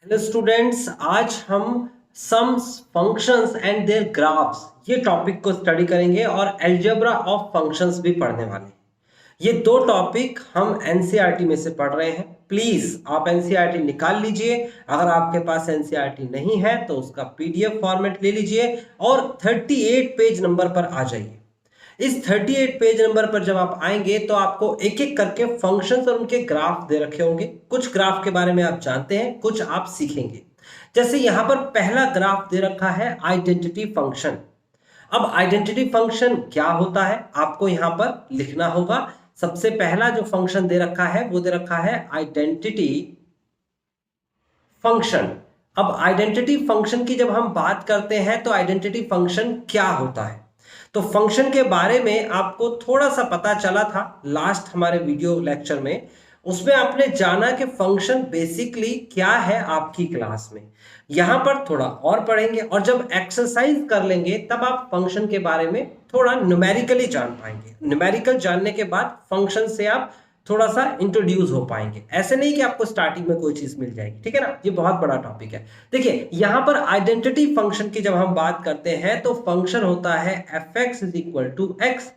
Hello students, आज हम sums functions and their graphs ये टॉपिक को स्टडी करेंगे और अलजेब्रा ऑफ फंक्शंस भी पढ़ने वाले हैं। ये दो टॉपिक हम एनसीईआरटी में से पढ़ रहे हैं। प्लीज आप एनसीईआरटी निकाल लीजिए। अगर आपके पास एनसीईआरटी नहीं है तो उसका पीडीएफ फॉर्मेट ले लीजिए और 38 पेज नंबर पर आ जाइए। इस 38 पेज नंबर पर जब आप आएंगे तो आपको एक एक करके फंक्शंस और उनके ग्राफ दे रखे होंगे। कुछ ग्राफ के बारे में आप जानते हैं, कुछ आप सीखेंगे। जैसे यहां पर पहला ग्राफ दे रखा है आइडेंटिटी फंक्शन। अब आइडेंटिटी फंक्शन क्या होता है आपको यहां पर लिखना होगा। सबसे पहला जो फंक्शन दे रखा है वो दे रखा है आइडेंटिटी फंक्शन। अब आइडेंटिटी फंक्शन की जब हम बात करते हैं तो आइडेंटिटी फंक्शन क्या होता है, तो फंक्शन के बारे में आपको थोड़ा सा पता चला था लास्ट हमारे वीडियो लेक्चर में। उसमें आपने जाना कि फंक्शन बेसिकली क्या है आपकी क्लास में। यहां पर थोड़ा और पढ़ेंगे और जब एक्सरसाइज कर लेंगे तब आप फंक्शन के बारे में थोड़ा न्यूमेरिकली जान पाएंगे। न्यूमेरिकल जानने के बाद फंक्शन से आप थोड़ा सा इंट्रोड्यूस हो पाएंगे। ऐसे नहीं कि आपको स्टार्टिंग में कोई चीज मिल जाएगी, ठीक है ना। ये बहुत बड़ा टॉपिक है। देखिए यहां पर आइडेंटिटी फंक्शन की जब हम बात करते हैं तो फंक्शन होता है F x is equal to x,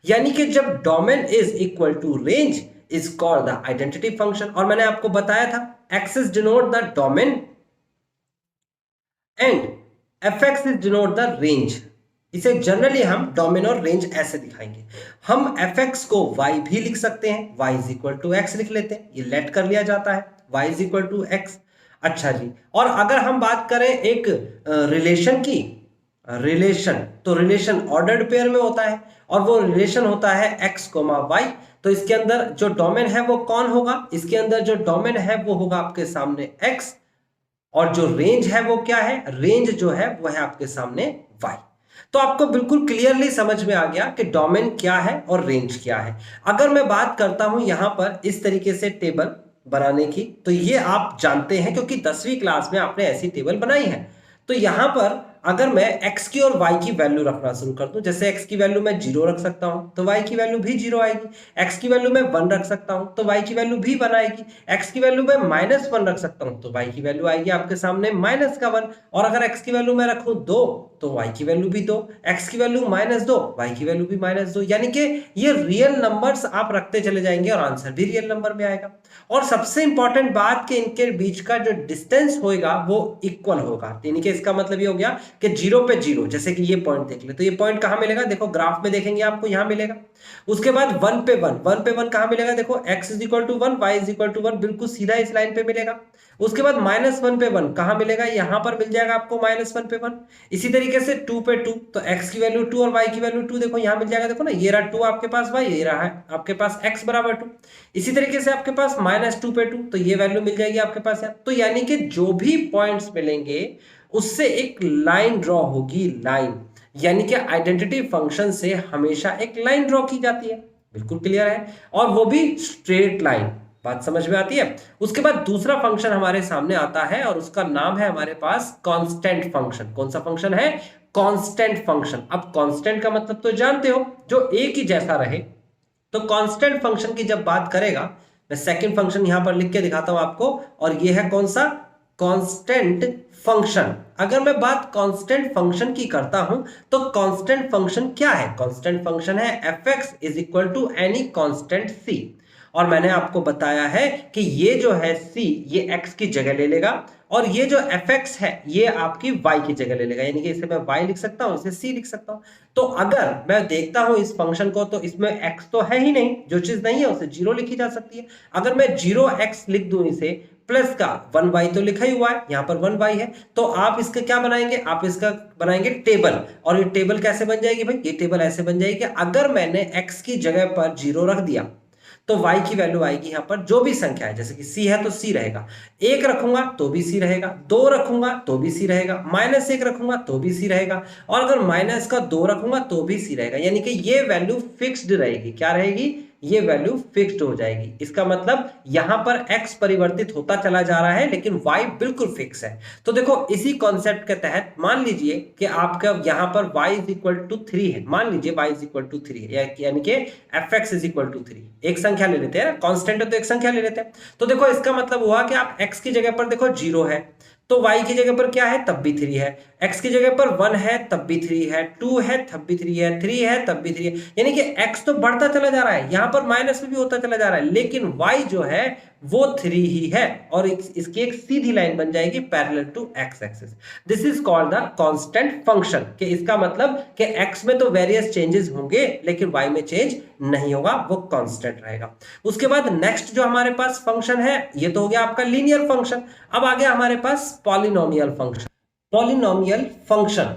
यानी कि जब domain is equal to range is called the identity function. और मैंने आपको बताया था x is denote the domain and f x is denote the range. इसे जनरली हम डोमेन और रेंज ऐसे दिखाएंगे। हम एफ एक्स को वाई भी लिख सकते हैं, y is equal to x लिख लेते हैं, ये लेट कर लिया जाता है y is equal to x. अच्छा जी, और अगर हम बात करें एक रिलेशन की, रिलेशन तो रिलेशन ऑर्डर्ड पेयर में होता है और वो रिलेशन होता है एक्स कोमा वाई। तो इसके अंदर जो डोमेन है वो कौन होगा, इसके अंदर जो डोमेन है वो होगा आपके सामने एक्स और जो रेंज है वो क्या है, रेंज जो है वो है आपके सामने y। तो आपको बिल्कुल क्लियरली समझ में आ गया कि डोमेन क्या है और रेंज क्या है। अगर मैं बात करता हूं यहां पर इस तरीके से टेबल बनाने की, तो ये आप जानते हैं क्योंकि 10वीं क्लास में आपने ऐसी टेबल बनाई है। तो यहां पर अगर मैं x की और y की वैल्यू रखना शुरू कर दूं, जैसे x की वैल्यू मैं 0 रख सकता हूं तो y की वैल्यू भी 0 आएगी। x की वैल्यू मैं 1 रख सकता हूं तो y की वैल्यू भी 1 आएगी। x की वैल्यू मैं -1 रख सकता हूं तो y की वैल्यू आएगी आपके सामने -1। और अगर x की वैल्यू मैं रखूं 2 तो y की वैल्यू भी 2, x की वैल्यू -2, y की वैल्यू भी -2। यानी कि ये रियल नंबर्स आप रखते चले जाएंगे और आंसर भी रियल नंबर में आएगा। और सबसे इंपॉर्टेंट बात कि इनके बीच का जो डिस्टेंस होगा वो इक्वल होगा, यानी कि इसका मतलब ये हो गया कि 0 पे 0। जैसे कि ये पॉइंट देख ले, तो ये पॉइंट कहां मिलेगा, देखो ग्राफ में देखेंगे आपको यहां मिलेगा। उसके बाद 1 पे 1, 1 पे 1 कहां मिलेगा, देखो x is equal to 1, y is equal to 1, बिल्कुल सीधा इस लाइन पे मिलेगा। उसके बाद -1 पे 1 कहां मिलेगा, यहां पर मिल जाएगा आपको -1 पे 1। इसी तरीके से 2 पे 2, तो x की वैल्यू 2 और y की वैल्यू 2 देखो यहां मिल जाएगा। देखो ना, ये रहा 2 आपके पास, y ये रहा है आपके पास x बराबर 2। इसी तरीके से आपके पास -2 पे 2, तो ये वैल्यू मिल जाएगी आपके पास यहाँ। तो यानी कि जो भी पॉइंट्स मिलेंगे उससे एक लाइन ड्रॉ होगी, लाइन। यानी कि आइडेंटिटी फंक्शन से हमेशा एक लाइन ड्रॉ की जाती है, बिल्कुल क्लियर है, और वो भी स्ट्रेट लाइन। बात समझ में आती है। उसके बाद दूसरा फंक्शन हमारे सामने आता है और उसका नाम है हमारे पास कांस्टेंट फंक्शन। कौन सा फंक्शन है, कांस्टेंट फंक्शन। अब कांस्टेंट का मतलब तो जानते हो, जो एक ही जैसा रहे। तो कांस्टेंट फंक्शन की जब बात करेगा, मैं सेकंड फंक्शन यहां पर लिख के दिखाता हूं आपको, और ये है कौन सा, कांस्टेंट फंक्शन। अगर मैं बात कांस्टेंट फंक्शन की करता हूं तो कांस्टेंट फंक्शन क्या है, कांस्टेंट फंक्शन है F x is equal to any constant C. और मैंने आपको बताया है कि ये जो है c ये x की जगह ले लेगा और ये जो fx है ये आपकी y की जगह ले लेगा। यानी कि इसे मैं y लिख सकता हूं, इसे c लिख सकता हूं। तो अगर मैं देखता हूं इस फंक्शन को तो इसमें x तो है ही नहीं, जो चीज नहीं है उसे 0 लिखी जा सकती है। अगर मैं 0x लिख दूं इसे, प्लस का 1y तो लिखा ही हुआ है, यहां पर 1y है, तो आप इसका क्या बनाएंगे, आप इसका बनाएंगे टेबल। और ये टेबल कैसे बन जाएगी भाई, ये टेबल ऐसे बन जाएगी अगर मैंने x की जगह पर 0 रख दिया तो y की वैल्यू आएगी यहां पर जो भी संख्या है, जैसे कि c है तो c रहेगा, 1 रखूंगा तो भी c रहेगा, 2 रखूंगा तो भी c रहेगा, -1 रखूंगा तो भी c रहेगा, और अगर -2 रखूंगा तो भी c रहेगा। यानी कि ये वैल्यू फिक्स्ड रहेगी। क्या रहेगी, ये वैल्यू फिक्स्ड हो जाएगी। इसका मतलब यहां पर x परिवर्तित होता चला जा रहा है लेकिन y बिल्कुल फिक्स है। तो देखो इसी कॉन्सेप्ट के तहत मान लीजिए कि आपका यहां पर y इज इक्वल टू 3 है, मान लीजिए y इज इक्वल टू 3 है, यानी कि fx इज इक्वल टू 3, एक संख्या ले लेते हैं, कांस्टेंट है तो एक संख्या ले लेते हैं। तो देखो इसका मतलब हुआ कि आप x की जगह पर देखो 0 है तो y की जगह पर क्या है, तब भी 3 है, x की जगह पर 1 है तब भी 3 है, 2 है तब भी 3 है, 3 है तब भी 3 है, यानी कि x तो बढ़ता चला जा रहा है, यहां पर माइनस में भी होता चला जा रहा है, लेकिन y जो है वो 3 ही है और इसकी एक सीधी लाइन बन जाएगी parallel to x axis. This is called the constant function, कि इसका मतलब कि x में तो वेरियस चेंजेस होंगे लेकिन y में चेंज नहीं होगा, वो कांस्टेंट रहेगा। उसके बाद नेक्स्ट जो हमारे पास फंक्शन है ये तो हो गया आपका लीनियर फंक्शन। अब आ गया हमारे पास पॉलिनोमियल फंक्शन। पॉलिनोमियल फंक्शन,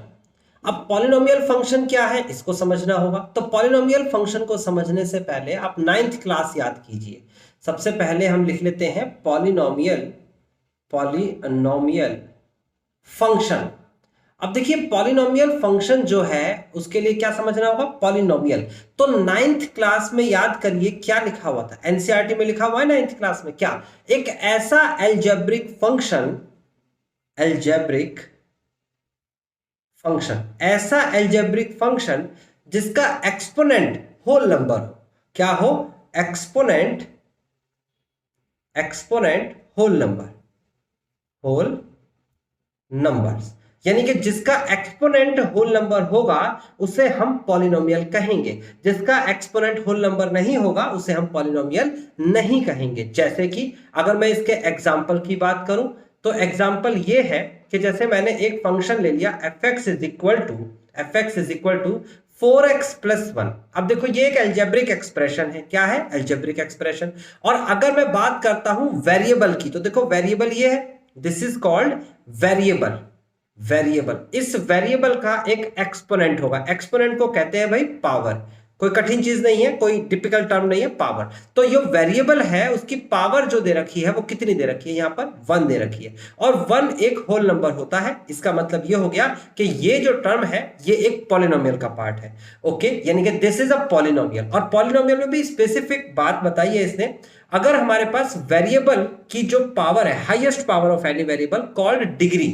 अब पॉलिनोमियल फंक्शन क्या है इसको समझना होगा। तो पॉलिनोमियल फंक्शन को समझने से पहले आप 9th क्लास याद कीजिए। सबसे पहले हम लिख लेते हैं पॉलिनोमियल फंक्शन। अब देखिए पॉलिनोमियल फंक्शन जो है उसके लिए क्या समझना होगा, पॉलिनोमियल। तो 9th क्लास में याद करिए क्या लिखा हुआ था, एनसीईआरटी में लिखा हुआ है 9th क्लास में, क्या, एक ऐसा एल्जेब्रिक फंक्शन, ऐसा एल्जेब्रिक फंक्शन जिसका एक्सपोनेंट होल नंबर हो, क्या हो, एक्सपोनेंट होल नंबर्स, यानी कि जिसका एक्सपोनेंट होल नंबर होगा उसे हम पॉलिनोमियल कहेंगे, जिसका एक्सपोनेंट होल नंबर नहीं होगा उसे हम पॉलिनोमियल नहीं कहेंगे। जैसे कि अगर मैं इसके एग्जांपल की बात करूं तो एग्जांपल ये है कि जैसे मैंने एक फंक्शन ले लिया fx is equal to 4x plus 1। अब देखो ये एक एल्जेब्रिक एक्सप्रेशन है, क्या है, एल्जेब्रिक एक्सप्रेशन। और अगर मैं बात करता हूं वेरिएबल की तो देखो वेरिएबल ये है, दिस इज कॉल्ड वेरिएबल। इस वेरिएबल का एक एक्सपोनेंट होगा, एक्सपोनेंट को कहते हैं भाई पावर, कोई कठिन चीज नहीं है, कोई डिफिकल्ट टर्म नहीं है, पावर। तो ये वेरिएबल है उसकी पावर जो दे रखी है वो कितनी दे रखी है, यहां पर 1 दे रखी है, और 1 एक होल नंबर होता है। इसका मतलब ये हो गया कि ये जो टर्म है ये एक पॉलिनोमियल का पार्ट है। ओके, यानी कि दिस इज अ पॉलिनोमियल। और पॉलिनोमियल में भी स्पेसिफिक बात बताई है इसने, अगर हमारे पास वेरिएबल की जो पावर है, highest power of any variable called degree,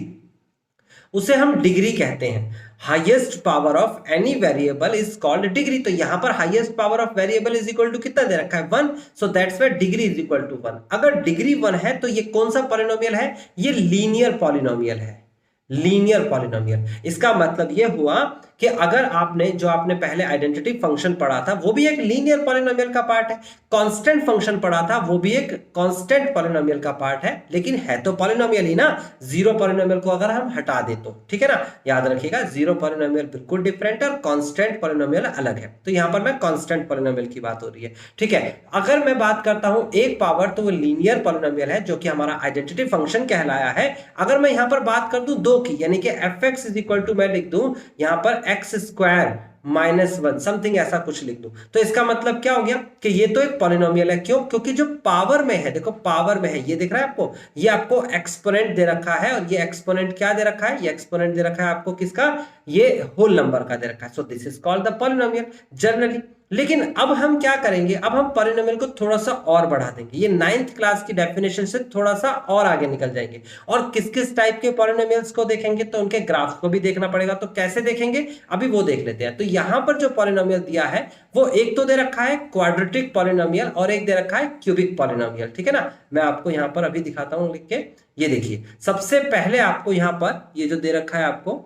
उसे हम डिग्री कहते हैं। Highest power of any variable is called degree. तो यहां पर highest power of variable is equal to कितना दे रखा है, 1, so that's why degree is equal to 1। अगर डिग्री 1 है तो ये कौन सा पॉलिनोमियल है, ये लीनियर पॉलिनोमियल है, लीनियर पॉलिनोमियल। इसका मतलब ये हुआ कि अगर आपने पहले आइडेंटिटी फंक्शन पढ़ा था वो भी एक लीनियर पॉलिनोमियल का पार्ट है, कांस्टेंट फंक्शन पढ़ा था वो भी एक कांस्टेंट पॉलिनोमियल का पार्ट है, लेकिन है तो पॉलिनोमियल ही ना। जीरो पॉलिनोमियल को अगर हम हटा दे तो ठीक है ना, याद रखिएगा जीरो पॉलिनोमियल बिल्कुल डिफरेंट है और कांस्टेंट पॉलिनोमियल अलग है। तो यहां पर मैं कांस्टेंट पॉलिनोमियल की बात हो रही है, ठीक है। अगर मैं बात करता हूं एक पावर तो वो लीनियर पॉलिनोमियल है जो कि हमारा आइडेंटिटी फंक्शन कहलाया है। अगर मैं यहां पर बात कर दूं 2 की, यानी कि fx इज इक्वल टू मैं लिख दूं यहां पर x स्क्वायर माइनस 1 समथिंग ऐसा कुछ लिख दूं, तो इसका मतलब क्या हो गया कि ये तो एक पॉलिनोमियल है। क्यों, क्योंकि जो पावर में है, देखो पावर में है, ये दिख रहा है आपको, ये आपको एक्सपोनेंट दे रखा है, और ये एक्सपोनेंट क्या दे रखा है, ये एक्सपोनेंट दे रखा है आपको किसका, ये होल नंबर का दे रखा है। So this is called the polynomial generally. लेकिन अब हम क्या करेंगे, अब हम पॉलिनोमियल को थोड़ा सा और बढ़ा देंगे, ये 9th क्लास की डेफिनेशन से थोड़ा सा और आगे निकल जाएंगे, और किस किस टाइप के पॉलिनोमियल्स को देखेंगे तो उनके ग्राफ को भी देखना पड़ेगा। तो कैसे देखेंगे अभी वो देख लेते हैं। तो यहां पर जो पॉलिनोमियल दिया है वो एक तो दे रखा है क्वाड्रेटिक पॉलिनोमियल और एक दे रखा है क्यूबिक पॉलिनोमियल, ठीक है ना। मैं आपको यहां पर अभी दिखाता हूं लिख के, ये देखिए सबसे पहले आपको यहां पर ये जो दे रखा है आपको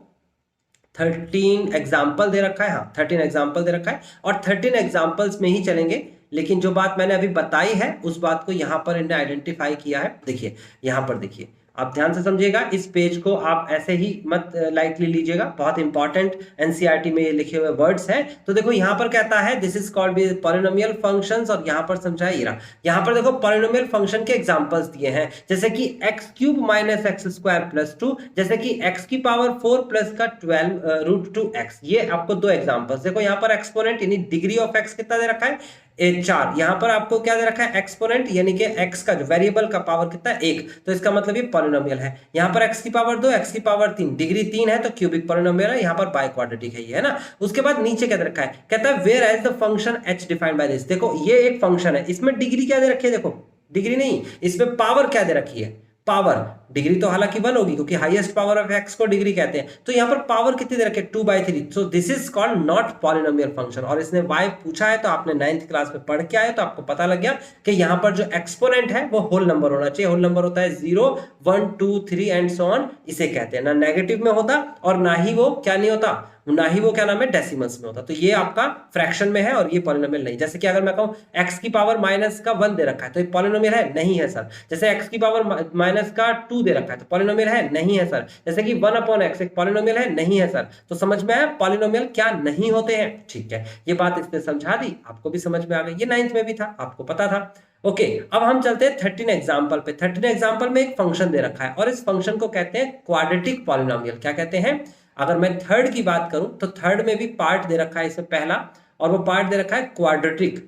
13 एग्जाम्पल दे रखा है, हाँ 13 एग्जाम्पल दे रखा है, और 13 एग्जाम्पल्स में ही चलेंगे। लेकिन जो बात मैंने अभी बताई है उस बात को यहां पर इन्हें आइडेंटिफाई किया है। देखिए यहां पर देखिए, आप ध्यान से समझिएगा, इस पेज को आप ऐसे ही मत लाइटली लीजिएगा, बहुत इंपॉर्टेंट एनसीईआरटी में ये लिखे हुए वर्ड्स हैं। तो देखो यहां पर कहता है this is called polynomial functions, और यहां पर समझाया ये रहा, यहां पर देखो पॉलिनोमियल फंक्शन के एग्जांपल्स दिए हैं, जैसे कि x³ minus x square plus 2, जैसे कि x की पावर 4 प्लस का 12 √2x। ये आपको दो एग्जांपल्स देखो, यहां पर एक्सपोनेंट यानी डिग्री ऑफ x कितना दे रखा है, ए 4, यहां पर आपको क्या दे रखा है एक्सपोनेंट, यानी कि x का जो वेरिएबल का पावर कितना है 1, तो इसका मतलब ये पॉलिनोमियल है। यहां पर x की पावर 2, x की पावर 3, डिग्री 3 है तो क्यूबिक पॉलिनोमियल है, यहां पर बाय क्वाड्रेटिक है ये, है ना। उसके बाद नीचे क्या दे रखा है, कहता है whereas the function h defined by this. देखो ये एक फंक्शन है, इसमें डिग्री क्या दे रखी है, देखो डिग्री नहीं, इसमें पावर क्या दे रखी है, पावर। डिग्री तो हालांकि 1 होगी क्योंकि हाईएस्ट पावर ऑफ x को डिग्री कहते हैं, तो यहां पर पावर कितनी दे रखी है 2/3, so this is called not polynomial function. और इसने y पूछा है तो आपने 9th क्लास में पढ़ के आए तो आपको पता लग गया कि यहां पर जो एक्सपोनेंट है वो होल नंबर होना चाहिए। होल नंबर होता है 0 1 2 3 एंड सो ऑन, इसे कहते हैं, ना नेगेटिव में होता और ना ही वो क्या नहीं होता, ना ही वो क्या नाम है डेसिमल्स में होता। तो ये आपका फ्रैक्शन में है और ये पॉलिनोमियल नहीं। जैसे कि अगर मैं कहूं x की पावर माइनस का 1 दे रखा है तो ये पॉलिनोमियल है, नहीं है सर। जैसे x की पावर माइनस का 2 दे रखा है तो पॉलिनोमियल है, नहीं है सर। जैसे कि 1/x एक पॉलिनोमियल है, नहीं है सर। तो समझ में आया पॉलिनोमियल क्या नहीं होते हैं, ठीक है। ये बात इसने समझा दी, आपको भी समझ में आ गई, ये 9th में भी था, आपको पता था। ओके, अब हम चलते हैं 13 एग्जांपल पे। 13 एग्जांपल में एक फंक्शन दे रखा है और इस फंक्शन को कहते हैं क्वाड्रेटिक पॉलिनोमियल। क्या कहते हैं, अगर मैं थर्ड की बात करूं तो थर्ड में भी पार्ट दे रखा है इसमें पहला, और वो पार्ट दे रखा है क्वाड्रेटिक,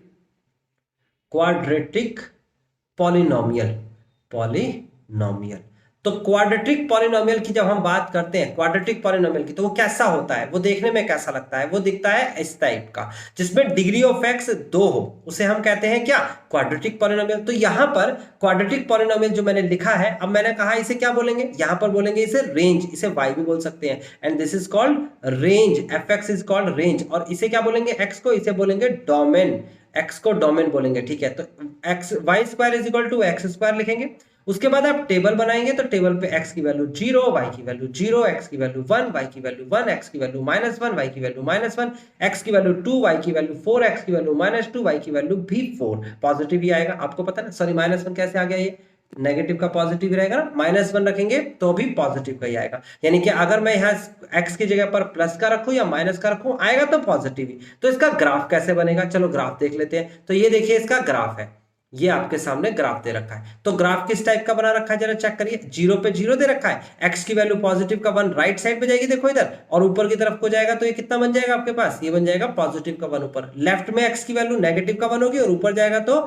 क्वाड्रेटिक पॉलिनोमियल, पॉलिनोमियल। तो क्वाड्रेटिक पॉलिनोमियल की जब हम बात करते हैं, क्वाड्रेटिक पॉलिनोमियल की, तो वो कैसा होता है, वो देखने में कैसा लगता है, वो दिखता है इस टाइप का, जिसमें डिग्री ऑफ x 2 हो, उसे हम कहते हैं क्या, क्वाड्रेटिक पॉलिनोमियल। तो यहां पर क्वाड्रेटिक पॉलिनोमियल जो मैंने लिखा है, अब मैंने कहा इसे क्या बोलेंगे, यहां पर बोलेंगे इसे रेंज, इसे y भी बोल सकते हैं, and this is called range, fx is called range. और इसे क्या बोलेंगे, x को इसे बोलेंगे डोमेन, x को डोमेन बोलेंगे, ठीक है। तो x y square is equal to x square लिखेंगे। उसके बाद आप टेबल बनाएंगे तो टेबल पे x की वैल्यू 0, y की वैल्यू 0, x की वैल्यू 1, y की वैल्यू 1, x की वैल्यू -1, y की वैल्यू -1, x की वैल्यू 2, y की वैल्यू 4, x की वैल्यू -2, y की वैल्यू भी 4, पॉजिटिव ही आएगा, आपको पता ना। सॉरी -1 कैसे आ गया, ये नेगेटिव का पॉजिटिव ही रहेगा ना, -1 रखेंगे तो भी पॉजिटिव का ही आएगा। यानी कि अगर मैं यहाँ x की जगह पर प्लस का रखूं या माइनस का रखूं, आएगा तो पॉजिटिव ही। तो इसका ग्राफ कैसे बनेगा, चलो ग्राफ देख लेते हैं। तो ये देखिए इसका ग्राफ है, ये आपके सामने ग्राफ दे रखा है। तो ग्राफ किस टाइप का बना रखा है जरा चेक करिए, 0 पे 0 दे रखा है, x की वैल्यू पॉजिटिव का 1 राइट साइड पे जाएगी, देखो इधर, और ऊपर की तरफ को जाएगा तो ये कितना बन जाएगा आपके पास, ये बन जाएगा पॉजिटिव का 1 ऊपर। लेफ्ट में x की वैल्यू नेगेटिव का 1 होगी और ऊपर जाएगा तो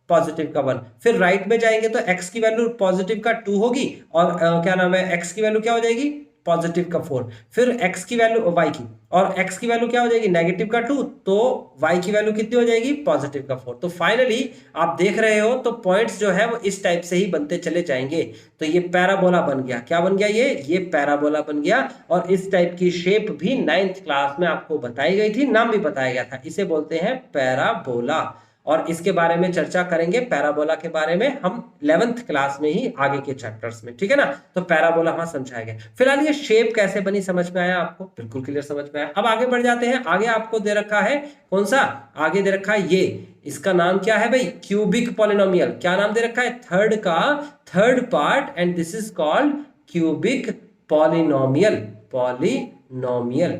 पॉजिटिव का 1। फिर राइट में जाएंगे तो x की वैल्यू पॉजिटिव का 2 होगी और क्या नाम है, x की वैल्यू क्या हो जाएगी पॉजिटिव का 4। फिर x की वैल्यू y की, और x की वैल्यू क्या हो जाएगी नेगेटिव का 2, तो y की वैल्यू कितनी हो जाएगी पॉजिटिव का 4। तो फाइनली आप देख रहे हो तो पॉइंट्स जो है वो इस टाइप से ही बनते चले जाएंगे। तो ये पैराबोला बन गया, क्या बन गया, ये पैराबोला बन गया। और इस टाइप की शेप भी 9th क्लास में आपको बताई गई थी, नाम भी बताया गया था, इसे बोलते हैं पैराबोला। और इसके बारे में चर्चा करेंगे, पैराबोला के बारे में हम 11th क्लास में ही आगे के चैप्टर्स में, ठीक है ना। तो पैराबोला वहां समझाया गया। फिलहाल ये शेप कैसे बनी समझ में आया आपको, बिल्कुल क्लियर समझ में आया। अब आगे बढ़ जाते हैं, आगे आपको दे रखा है कौन सा, आगे दे रखा है ये, इसका नाम क्या है भाई, क्यूबिक पॉलिनोमियल। क्या नाम दे रखा है, थर्ड का third part, and this is called cubic polynomial, polynomial.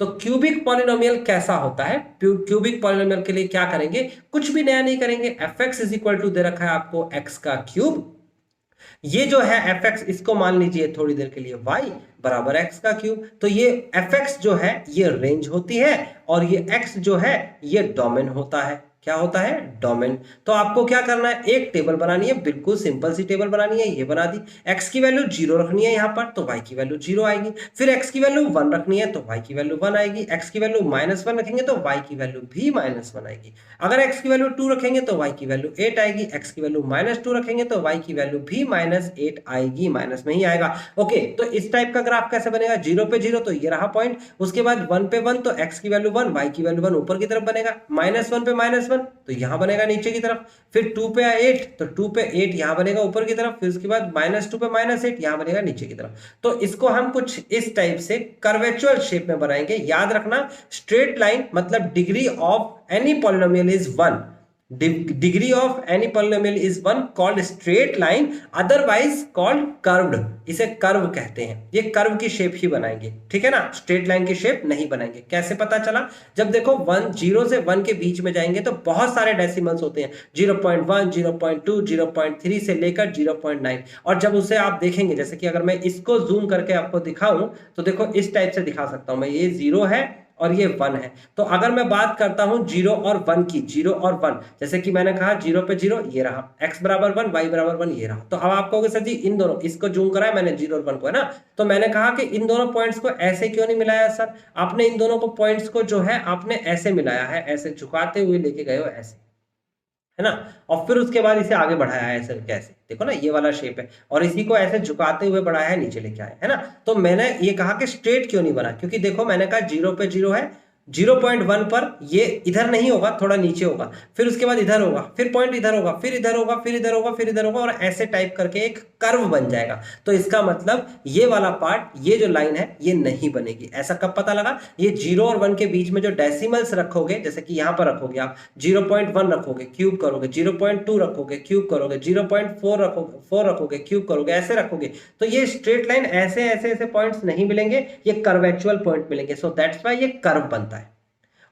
तो क्यूबिक पॉलिनोमियल कैसा होता है, क्यूबिक पॉलिनोमियल के लिए क्या करेंगे, कुछ भी नया नहीं करेंगे। fx इज इक्वल टू दे रखा है आपको x का क्यूब, ये जो है fx, इसको मान लीजिए थोड़ी देर के लिए y बराबर x का क्यूब। तो ये fx जो है ये रेंज होती है और ये x जो है ये डोमेन होता है। क्या होता है, डोमेन। तो आपको क्या करना है, एक टेबल बनानी है, बिल्कुल सिंपल सी टेबल बनानी है, ये बना दी। x की वैल्यू 0 रखनी है यहाँ पर तो y की वैल्यू 0 आएगी। फिर x की वैल्यू 1 रखनी है तो y की वैल्यू 1 आएगी। x की वैल्यू -1 रखेंगे तो y की वैल्यू भी -1 आएगी। अगर x की वैल्यू 2 रखेंगे तो y की वैल्यू 8 आएगी। x की वैल्यू -2 रखेंगे तो y की वैल्यू भी -8 आएगी, माइनस में ही आएगा। ओके, तो इस टाइप का ग्राफ कैसे बनेगा, 0 पे 0 तो ये रहा पॉइंट, उसके बाद 1 पे 1 तो x की वैल्यू 1, y की वैल्यू 1 ऊपर की तरफ बनेगा, -1 पे -1 तो यहां बनेगा नीचे की तरफ। फिर 2 पे 8 तो 2 पे 8 यहां बनेगा ऊपर की तरफ। फिर उसके बाद -2 पे -8 यहां बनेगा नीचे की तरफ। तो इसको हम कुछ इस टाइप से कर्वेचुअल शेप में बनाएंगे। याद रखना, स्ट्रेट लाइन मतलब degree of any polynomial is 1, degree of any polynomial is 1 called straight line, otherwise called curved। इसे कर्व कहते हैं, ये कर्व की शेप ही बनाएंगे, ठीक है ना, स्ट्रेट लाइन की शेप नहीं बनाएंगे। कैसे पता चला, जब देखो 0 से 1 के बीच में जाएंगे तो बहुत सारे डेसिमल्स होते हैं, 0.1 0.2 0.3 से लेकर 0.9। और जब उसे आप देखेंगे, जैसे कि अगर मैं इसको जूम करके आपको दिखाऊं तो देखो इस टाइप से दिखा सकता हूं मैं, ये 0 है और ये 1 है। तो अगर मैं बात करता हूं 0 और 1 की, 0 और 1, जैसे कि मैंने कहा 0 पे 0 ये रहा, x बराबर 1, y बराबर 1 ये रहा। तो अब आप कहोगे सर जी इन दोनों, इसको जूम करा है मैंने 0 और 1 को, है ना। तो मैंने कहा कि इन दोनों पॉइंट्स को ऐसे क्यों नहीं मिलाया सर, आपने इन दोनों को पॉइंट्स को जो है आपने ऐसे मिलाया है, ऐसे झुकाते हुए लेके गए हो ऐसे, है ना, और फिर उसके बाद इसे आगे बढ़ाया है ऐसे, कैसे देखो ना ये वाला शेप है, और इसी को ऐसे झुकाते हुए बढ़ाया है, नीचे लेके आए, है ना। तो मैंने ये कहा कि स्ट्रेट क्यों नहीं बना, क्योंकि देखो मैंने कहा 0 पे 0 है, 0.1 पर ये इधर नहीं होगा, थोड़ा नीचे होगा, फिर उसके बाद इधर होगा, फिर पॉइंट इधर होगा, फिर इधर होगा, फिर इधर होगा, फिर इधर होगा, और ऐसे टाइप करके एक कर्व बन जाएगा। तो इसका मतलब ये वाला पार्ट, ये जो लाइन है ये नहीं बनेगी। ऐसा कब पता लगा, ये 0 और 1 के बीच में जो डेसिमल्स रखोगे, जैसे कि यहां पर रखोगे आप 0.1 रखोगे क्यूब करोगे, 0.2 रखोगे क्यूब करोगे, 0.4 रखोगे 4 रखोगे क्यूब करोगे, ऐसे रखोगे, तो ये स्ट्रेट लाइन ऐसे ऐसे ऐसे पॉइंट्स नहीं मिलेंगे, ये कर्वेचुअल पॉइंट मिलेंगे। सो दैट्स व्हाई ये कर्व बनता है।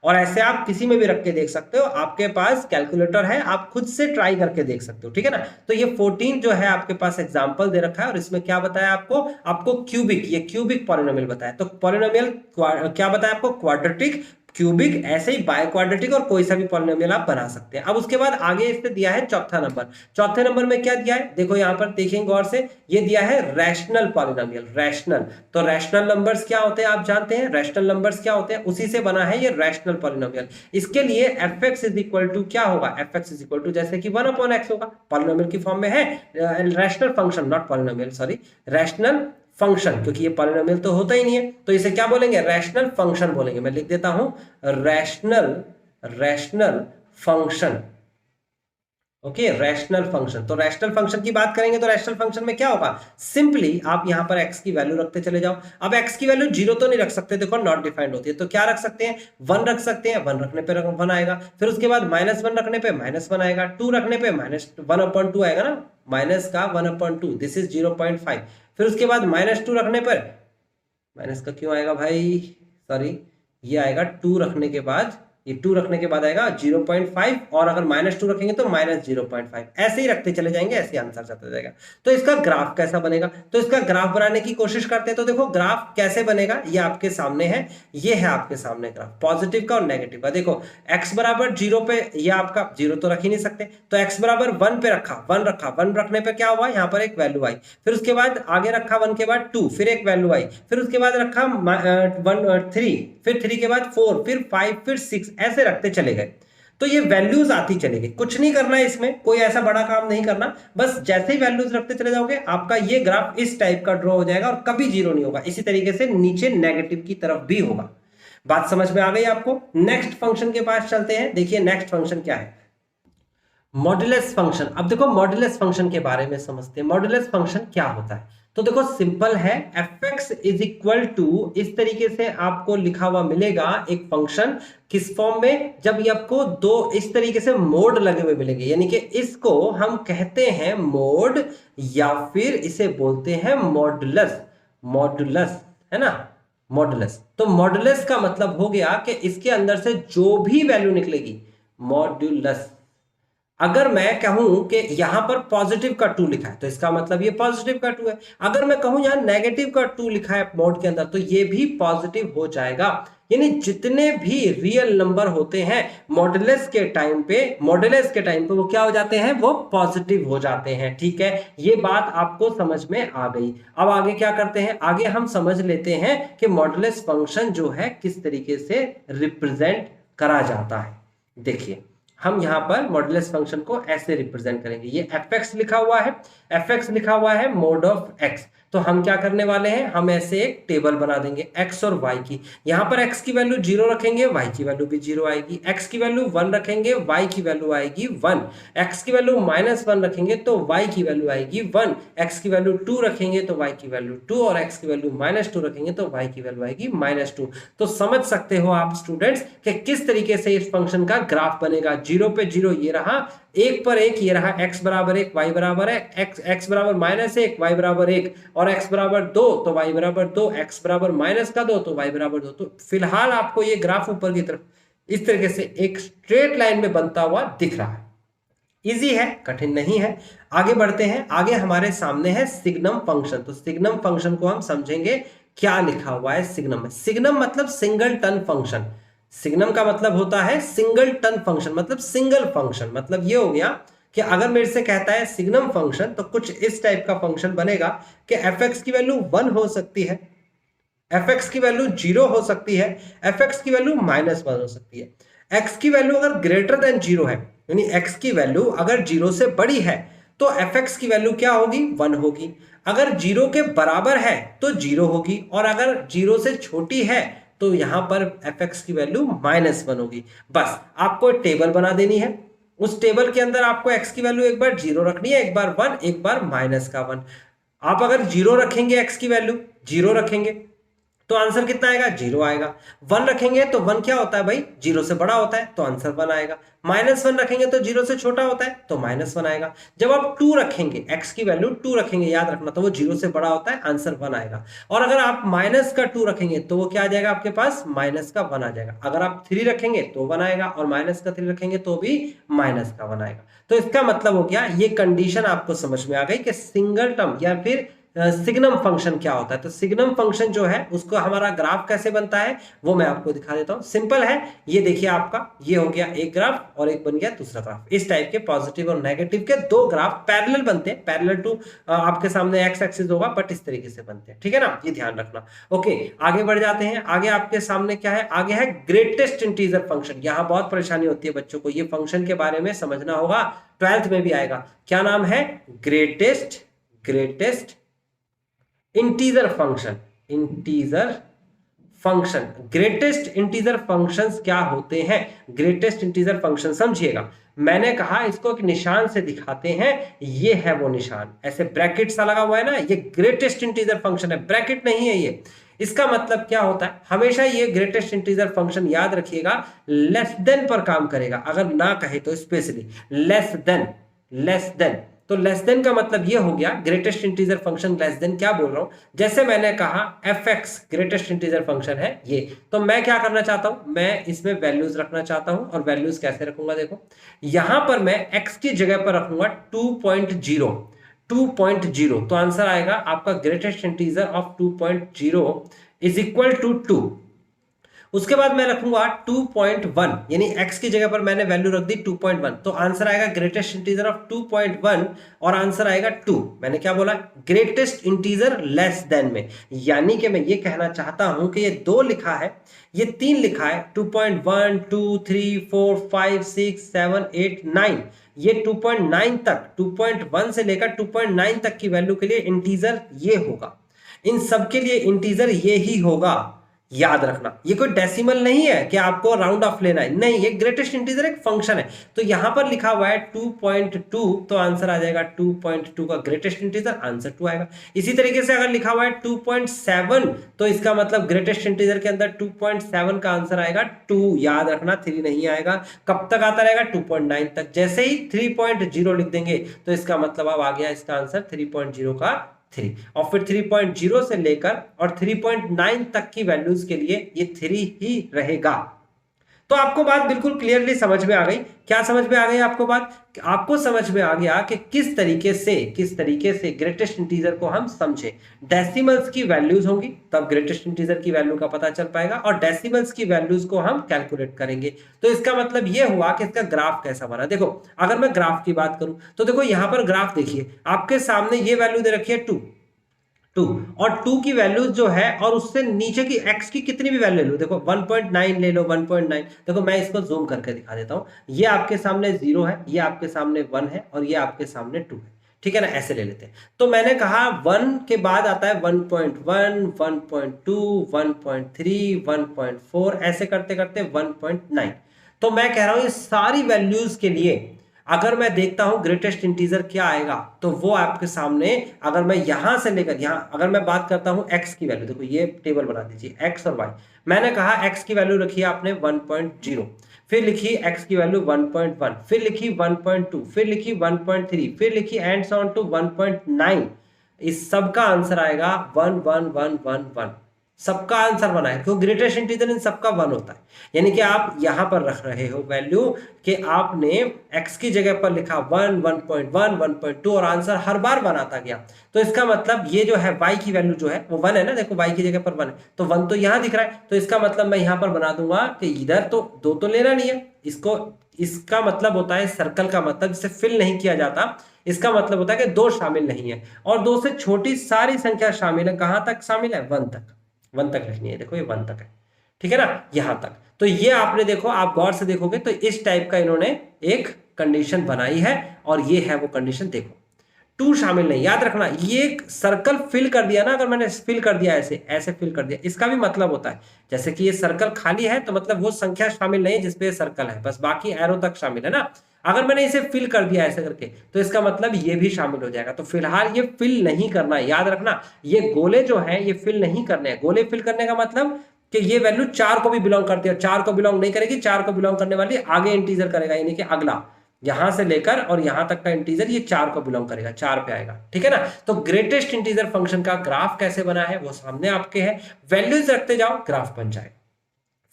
और ऐसे आप किसी में भी रख के देख सकते हो, आपके पास कैलकुलेटर है, आप खुद से ट्राई करके देख सकते हो, ठीक है ना। तो ये 14 जो है आपके पास एग्जांपल दे रखा है, और इसमें क्या बताया आपको क्यूबिक, ये क्यूबिक पॉलिनोमियल बताया। तो पॉलिनोमियल क्या बताया आपको, क्वाड्रेटिक, क्यूबिक, ऐसे ही बाय क्वाड्रेटिक, और कोई सा भी पॉलिनोमियल आप बना सकते हैं। अब उसके बाद आगे इससे दिया है चौथा नंबर। चौथे नंबर में क्या दिया है, देखो यहां पर देखेंगे गौर से, ये दिया है रैशनल पॉलिनोमियल, रैशनल। तो रैशनल नंबर्स क्या होते हैं आप जानते हैं, रैशनल नंबर्स क्या होते हैं, उसी से बना है ये रैशनल पॉलिनोमियल। इसके लिए fx इज इक्वल टू क्या होगा, fx इज इक्वल टू जैसे कि 1/x होगा, पॉलिनोमियल की फॉर्म में है, rational function, not polynomial, sorry, rational function, क्योंकि ये पॉलिनोमियल तो होता ही नहीं है, तो इसे क्या बोलेंगे, रैशनल फंक्शन बोलेंगे। मैं लिख देता हूं rational function, okay, rational function. तो रैशनल फंक्शन की बात करेंगे तो रैशनल फंक्शन में क्या होगा, सिंपली आप यहां पर x की वैल्यू रखते चले जाओ। अब x की वैल्यू 0 तो नहीं रख सकते, देखो नॉट डिफाइंड होती है, तो क्या रख सकते हैं, 1 रख सकते हैं, 1 रखने पे 1 आएगा, फिर उसके बाद -1 रखने पे -1 आएगा, 2 रखने पे -1/2 आएगा ना, माइनस का 1/2, दिस इज 0.5, फिर उसके बाद -2 रखने पर, माइनस का क्यों आएगा भाई, सॉरी, ये आएगा 2 रखने के बाद, ये 2 रखने के बाद आएगा 0.5, और अगर -2 रखेंगे तो -0.5, ऐसे ही रखते चले जाएंगे, ऐसे आंसर जाता जाएगा। तो इसका ग्राफ कैसा बनेगा, तो इसका ग्राफ बनाने की कोशिश करते हैं। तो देखो ग्राफ कैसे बनेगा, ये आपके सामने है, ये है आपके सामने ग्राफ, पॉजिटिव का और नेगेटिव का। देखो x बराबर 0 पे, ये आपका 0 तो रख ही नहीं सकते, तो x बराबर 1 पे रखा, 1 रखा, 1 रखने पे क्या हुआ, यहाँ पर एक वैल्यू आई, फिर उसके बाद आगे रखा 1 के बाद 2, फिर एक वैल्यू आई, फिर उसके बाद रखा 3, फिर 3 के बाद 4, फिर 5, फिर 6, ऐसे रखते चले गए। तो ये वैल्यूज आती चली गई, कुछ नहीं करना है इसमें, कोई ऐसा बड़ा काम नहीं करना, बस जैसे ही वैल्यूज रखते चले जाओगे आपका ये ग्राफ इस टाइप का ड्रॉ हो जाएगा, और कभी 0 नहीं होगा। इसी तरीके से नीचे नेगेटिव की तरफ भी होगा। बात समझ में आ गई आपको। नेक्स्ट फंक्शन के पास चलते हैं। देखिए नेक्स्ट फंक्शन क्या है, मॉड्यूलस फंक्शन। अब देखो मॉड्यूलस फंक्शन के बारे में समझते हैं, मॉड्यूलस फंक्शन क्या होता है। तो देखो सिंपल है, fx इज इक्वल टू, इस तरीके से आपको लिखा हुआ मिलेगा एक फंक्शन, किस फॉर्म में, जब ये आपको दो इस तरीके से मोड लगे हुए मिलेंगे, यानी कि इसको हम कहते हैं मोड, या फिर इसे बोलते हैं मॉड्यूलस, मॉड्यूलस, है ना, मॉड्यूलस। तो मॉड्यूलस का मतलब हो गया कि इसके अंदर से जो भी वैल्यू निकलेगी, मॉड्यूलस। अगर मैं कहूं कि यहां पर पॉजिटिव का 2 लिखा है तो इसका मतलब ये पॉजिटिव का 2 है, अगर मैं कहूं यहां नेगेटिव का 2 लिखा है मोड के अंदर तो ये भी पॉजिटिव हो जाएगा। यानी जितने भी रियल नंबर होते हैं मॉड्यूलस के टाइम पे वो क्या हो जाते हैं, वो पॉजिटिव हो जाते हैं। ठीक है, ये बात आपको समझ में आ गई। अब आगे क्या करते हैं, आगे हम समझ लेते हैं कि मॉड्यूलस फंक्शन जो है किस तरीके से रिप्रेजेंट करा जाता है। देखिए हम यहां पर मॉड्यूलस फंक्शन को ऐसे रिप्रेजेंट करेंगे, ये fx लिखा हुआ है मोड ऑफ x। तो हम क्या करने वाले हैं, हम ऐसे एक टेबल बना देंगे x और y की। यहां पर x की वैल्यू 0 रखेंगे, y की वैल्यू भी 0 आएगी, x की वैल्यू 1 रखेंगे, y की वैल्यू आएगी 1, x की वैल्यू -1 रखेंगे तो y की वैल्यू आएगी 1, x की वैल्यू 2 रखेंगे तो y की वैल्यू 2, और x की वैल्यू -2 रखेंगे तो y की वैल्यू आएगी -2। तो समझ सकते हो आप स्टूडेंट्स कि किस तरीके से इस फंक्शन का ग्राफ बनेगा। 0 पे 0 ये रहा, 1 पर 1 ये रहा, x बराबर 1 y बराबर है, x बराबर -1 y बराबर 1, और x बराबर 2 तो y बराबर 2, x बराबर -2 तो y बराबर 2। तो फिलहाल आपको ये ग्राफ ऊपर की तरफ इस तरीके से एक स्ट्रेट लाइन में बनता हुआ दिख रहा है। इजी है, कठिन नहीं है। आगे बढ़ते हैं, आगे हमारे सामने है सिग्नम फंक्शन। तो सिग्नम फंक्शन को हम समझेंगे क्या लिखा हुआ है सिग्नम में। सिग्नम मतलब सिंगल टर्न फंक्शन। सिग्नम का मतलब होता है सिंगल टर्न फंक्शन, मतलब सिंगल फंक्शन। मतलब ये हो गया कि अगर मेरे से कहता है सिग्नम फंक्शन, तो कुछ इस टाइप का फंक्शन बनेगा कि fx की वैल्यू 1 हो सकती है, fx की वैल्यू 0 हो सकती है, fx की वैल्यू -1 हो सकती है। x की वैल्यू अगर ग्रेटर देन 0 है, यानी x की वैल्यू अगर 0 से बड़ी है, तो fx की वैल्यू क्या होगी, 1 होगी। अगर 0 के बराबर है तो 0 होगी, और अगर 0 से छोटी है तो यहां पर fx की वैल्यू -1 होगी। बस आपको टेबल बना देनी है, उस टेबल के अंदर आपको x की वैल्यू एक बार 0 रखनी है, एक बार 1, एक बार -1। आप अगर 0 रखेंगे, x की वैल्यू 0 रखेंगे तो आंसर कितना आएगा, 0 आएगा। 1 रखेंगे तो 1 क्या होता है भाई, 0 से बड़ा होता है, तो आंसर 1 आएगा। -1 रखेंगे तो 0 से छोटा होता है, तो -1 आएगा। जब आप 2 रखेंगे, x की वैल्यू 2 रखेंगे, याद रखना, तो वो 0 से बड़ा होता है, आंसर 1 आएगा। और अगर आप माइनस का 2 रखेंगे तो वो क्या आ जाएगा आपके पास, माइनस का 1 आ जाएगा। अगर आप 3 रखेंगे तो 1 आएगा, और माइनस का 3 रखेंगे तो भी माइनस का 1 आएगा। तो इसका मतलब हो गया, ये कंडीशन आपको समझ में आ गई कि सिंगल टर्म या फिर सिग्नम फंक्शन क्या होता है। तो सिग्नम फंक्शन जो है उसको हमारा ग्राफ कैसे बनता है वो मैं आपको दिखा देता हूं। सिंपल है, ये देखिए आपका ये हो गया एक ग्राफ और एक बन गया दूसरा ग्राफ। इस टाइप के पॉजिटिव और नेगेटिव के दो ग्राफ पैरेलल बनते हैं, पैरेलल टू आपके सामने एक्स एक्सिस होगा, बट इस तरीके से बनते हैं, ठीक है ना, ये ध्यान रखना। ओके, आगे बढ़ जाते हैं। आगे आपके सामने क्या है, आगे है ग्रेटेस्ट इंटीजर फंक्शन। यहां बहुत परेशानी होती है बच्चों को, ये फंक्शन के बारे में समझना होगा, 12th में भी आएगा। क्या नाम है, greatest integer function. Integer function, greatest integer functions क्या होते हैं, ग्रेटेस्ट इंटीजर फंक्शन समझिएगा। मैंने कहा इसको एक निशान से दिखाते हैं, ये है वो निशान, ऐसे ब्रैकेट सा लगा हुआ है ना, ये ग्रेटेस्ट इंटीजर फंक्शन है, ब्रैकेट नहीं है ये। इसका मतलब क्या होता है, हमेशा ये ग्रेटेस्ट इंटीजर फंक्शन याद रखिएगा लेस देन पर काम करेगा, अगर ना कहे तो स्पेशली लेस देन। तो लेस देन का मतलब ये हो गया, greatest integer function less than, क्या बोल रहा हूं, जैसे मैंने कहा fx ग्रेटेस्ट इंटीजर फंक्शन है ये, तो मैं क्या करना चाहता हूं, मैं इसमें वैल्यूज रखना चाहता हूं। और वैल्यूज कैसे रखूंगा, देखो यहां पर मैं x की जगह पर रखूंगा 2.0, तो आंसर आएगा आपका greatest integer of 2.0 is equal to 2। उसके बाद मैं रखूंगा 2.1, यानी x की जगह पर मैंने वैल्यू रख दी 2.1, तो आंसर आएगा ग्रेटेस्ट इंटीजर ऑफ 2.1, और आंसर आएगा 2। मैंने क्या बोला, ग्रेटेस्ट इंटीजर लेस देन में, यानी कि मैं ये कहना चाहता हूं कि ये 2 लिखा है, ये 3 लिखा है, 2.1 2 3 4 5 6 7 8 9, ये 2.9 तक, 2.1 से लेकर 2.9 तक की वैल्यू के लिए इंटीजर ये होगा, इन सब के लिए इंटीजर ये ही होगा, याद रखना। ये कोई डेसिमल नहीं है कि आपको राउंड ऑफ लेना है, नहीं, ये ग्रेटेस्ट इंटीजर एक फंक्शन है। तो यहां पर लिखा हुआ है 2.2, तो आंसर आ जाएगा 2.2 का ग्रेटेस्ट इंटीजर, आंसर 2 आएगा। इसी तरीके से अगर लिखा हुआ है 2.7, तो इसका मतलब ग्रेटेस्ट इंटीजर के अंदर 2.7 का आंसर आएगा 2, याद रखना, 3 नहीं आएगा। कब तक आता रहेगा, 2.9 तक। जैसे ही 3.0 लिख देंगे तो इसका मतलब अब आ गया इसका आंसर 3.0 का 3, और फिर 3.0 से लेकर और 3.9 तक की वैल्यूज के लिए ये 3 ही रहेगा। तो आपको बात बिल्कुल क्लियरली समझ में आ गई। क्या समझ में आ गई आपको बात, आपको समझ में आ गया कि किस तरीके से ग्रेटेस्ट इंटीजर को हम समझे। डेसिमल्स की वैल्यूज होंगी तब ग्रेटेस्ट इंटीजर की वैल्यू का पता चल पाएगा, और डेसिमल्स की वैल्यूज को हम कैलकुलेट करेंगे। तो इसका मतलब यह हुआ कि इसका ग्राफ कैसा बना। देखो अगर मैं ग्राफ की बात करूं तो देखो यहां पर ग्राफ देखिए, आपके सामने ये वैल्यू दे रखी है 2, और 2 की वैल्यू जो है, और उससे नीचे की x की कितनी भी वैल्यू ले लो, देखो 1.9 ले लो, 1.9, देखो मैं इसको जूम करके दिखा देता हूं। ये आपके सामने 0 है, ये आपके सामने 1 है, और ये आपके सामने 2 है, ठीक है ना, ऐसे ले लेते हैं। तो मैंने कहा 1 के बाद आता है 1.1, 1.2, 1.3, 1.4, ऐसे करते करते 1.9। तो मैं कह रहा हूं ये सारी वैल्यूज के लिए अगर मैं देखता हूं ग्रेटेस्ट इंटीजर क्या आएगा, तो वो आपके सामने, अगर मैं यहां से लेकर यहां, अगर मैं बात करता हूं x की वैल्यू, देखो ये टेबल बना दीजिए x और y। मैंने कहा x की वैल्यू रखी आपने 1.0, फिर लिखी x की वैल्यू 1.1, फिर लिखी 1.2, फिर लिखी 1.3, फिर लिखी एंड्स ऑन टू 1.9। इस सब का आंसर आएगा 11111। सबका आंसर बनाए, क्योंकि ग्रेटेस्ट इंटीजर इन सबका 1 होता है। यानी कि आप यहां पर रख रहे हो वैल्यू कि आपने x की जगह पर लिखा 1, 1.1, 1.2 और आंसर हर बार 1 आता गया। तो इसका मतलब ये जो है y की वैल्यू जो है वो 1 है ना, देखो y की जगह पर 1 है, तो 1 तो यहां दिख रहा है। तो इसका मतलब मैं यहां पर बना दूंगा कि इधर तो 2 तो लेना नहीं है इसको। इसका मतलब होता है सर्कल का मतलब जिसे फिल नहीं किया जाता, इसका मतलब होता है कि 2 शामिल नहीं है और 2 से छोटी सारी संख्या शामिल है। कहां तक शामिल है? 1 तक। 1 तक लिखनी है, देखो ये 1 तक है, ठीक है ना, यहां तक। तो ये आपने देखो, आप गौर से देखोगे तो इस टाइप का इन्होंने एक कंडीशन बनाई है और ये है वो कंडीशन। देखो 2 शामिल नहीं, याद रखना ये सर्कल फिल कर दिया ना, अगर मैंने फिल कर दिया ऐसे ऐसे फिल कर दिया, इसका भी मतलब होता है जैसे कि ये सर्कल खाली है तो मतलब वो संख्या शामिल नहीं है जिसपे सर्कल है, बस बाकी एरो तक शामिल है ना। अगर मैंने इसे फिल कर दिया ऐसे करके तो इसका मतलब ये भी शामिल हो जाएगा। तो फिलहाल ये फिल नहीं करना है, याद रखना ये गोले जो है ये फिल नहीं करने हैं। गोले फिल करने का मतलब कि ये वैल्यू 4 को भी बिलोंग करती है, 4 को बिलोंग नहीं करेगी, 4 को बिलोंग करने वाली आगे इंटीजर करेगा, यानी कि अगला यहां से लेकर और यहां तक का इंटीजर ये 4 को बिलोंग करेगा, 4 पे आएगा, ठीक है ना। तो ग्रेटेस्ट इंटीजर फंक्शन का ग्राफ कैसे बना है वो सामने आपके है, वैल्यूज रखते जाओ ग्राफ बन जाएगा।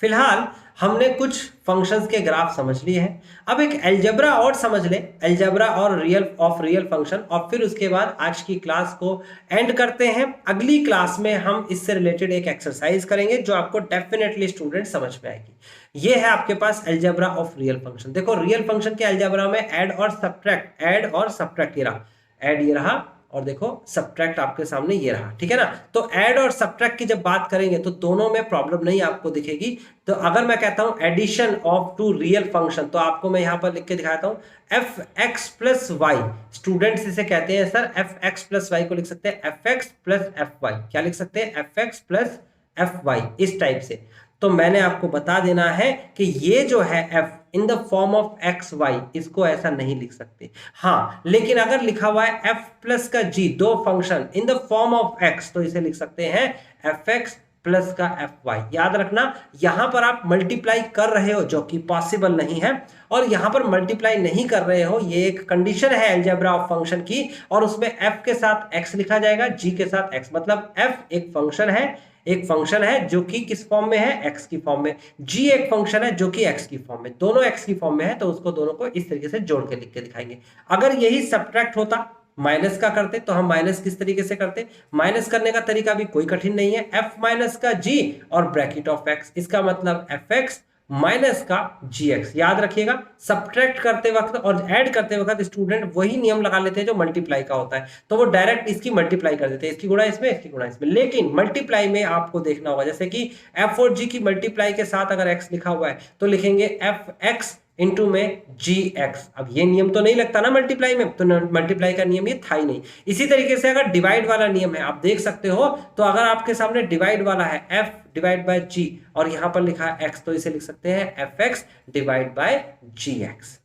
फिलहाल हमने कुछ फंक्शंस के ग्राफ समझ लिए हैं, अब एक अलजेब्रा और समझ ले, अलजेब्रा और रियल फंक्शन, और फिर उसके बाद आज की क्लास को एंड करते हैं। अगली क्लास में हम इससे रिलेटेड एक एक्सरसाइज करेंगे जो आपको डेफिनेटली स्टूडेंट समझ में आएगी। ये है आपके पास अलजेब्रा ऑफ रियल फंक्शन। देखो रियल फंक्शन के अलजेब्रा में ऐड और सब्ट्रैक्ट, ये रहा ऐड, ये रहा, और देखो सब्ट्रैक्ट आपके सामने ये रहा, ठीक है ना। तो ऐड और सब्ट्रैक्ट की जब बात करेंगे तो दोनों में प्रॉब्लम नहीं आपको दिखेगी। तो अगर मैं कहता हूं एडिशन ऑफ 2 रियल फंक्शन, तो आपको मैं यहां पर लिख के दिखाता हूं fx प्लस वाई, स्टूडेंट्स इसे कहते हैं सर fx प्लस वाई को लिख सकते हैं fx प्लस fy, क्या लिख सकते हैं fx प्लस fy, इस टाइप से। तो मैंने आपको बता देना है कि ये जो है f in the form of x y, इसको ऐसा नहीं लिख सकते। हाँ लेकिन अगर लिखा हुआ है f प्लस का g, 2 function in the form of x, तो इसे लिख सकते हैं fx प्लस का fy। याद रखना यहां पर आप मल्टीप्लाई कर रहे हो जो कि पॉसिबल नहीं है, और यहां पर मल्टीप्लाई नहीं कर रहे हो, ये एक कंडीशन है अलजेब्रा ऑफ फंक्शन की, और उसमें f के साथ x लिखा जाएगा, g के साथ x, मतलब f एक फंक्शन है जो कि किस फॉर्म में है? x की फॉर्म में। g एक फंक्शन है जो कि x की फॉर्म में, दोनों x की फॉर्म में है, तो उसको दोनों को इस तरीके से जोड़ के लिख के दिखाएंगे। अगर यही सब्ट्रैक्ट होता, माइनस का करते, तो हम माइनस किस तरीके से करते? माइनस करने का तरीका भी कोई कठिन नहीं है, f माइनस का g और ब्रैकेट ऑफ x, इसका मतलब fx माइनस का gx। याद रखिएगा सब्ट्रैक्ट करते वक्त और ऐड करते वक्त स्टूडेंट वही नियम लगा लेते हैं जो मल्टीप्लाई का होता है, तो वो डायरेक्ट इसकी मल्टीप्लाई कर देते हैं, इसकी गुणा इसमें, इसकी गुणा इसमें। लेकिन मल्टीप्लाई में आपको देखना होगा, जैसे कि f और g की मल्टीप्लाई के साथ अगर x लिखा हुआ है तो लिखेंगे fx इंटू में gx। अब ये नियम तो नहीं लगता ना मल्टीप्लाई में, तो मल्टीप्लाई का नियम ये था ही नहीं। इसी तरीके से अगर डिवाइड वाला नियम है, आप देख सकते हो, तो अगर आपके सामने डिवाइड वाला है f डिवाइड बाय g और यहां पर लिखा है x, तो इसे लिख सकते हैं fx डिवाइड बाय gx।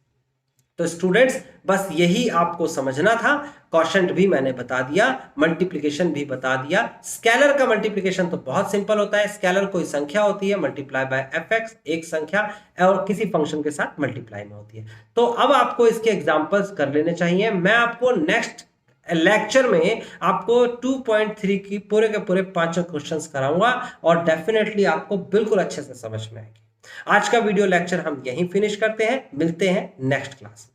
तो स्टूडेंट्स बस यही आपको समझना था, क्वोशंट भी मैंने बता दिया, मल्टीप्लिकेशन भी बता दिया। स्केलर का मल्टीप्लिकेशन तो बहुत सिंपल होता है, स्केलर कोई संख्या होती है, मल्टीप्लाई बाय fx एक संख्या और किसी फंक्शन के साथ मल्टीप्लाई में होती है। तो अब आपको इसके एग्जांपल्स कर लेने चाहिए। मैं आपको नेक्स्ट लेक्चर में आपको 2.3 की पूरे के पूरे 5 क्वेश्चंस कराऊंगा और डेफिनेटली आपको बिल्कुल अच्छे से समझ में आएगी। आज का वीडियो लेक्चर हम यहीं फिनिश करते हैं, मिलते हैं नेक्स्ट क्लास में।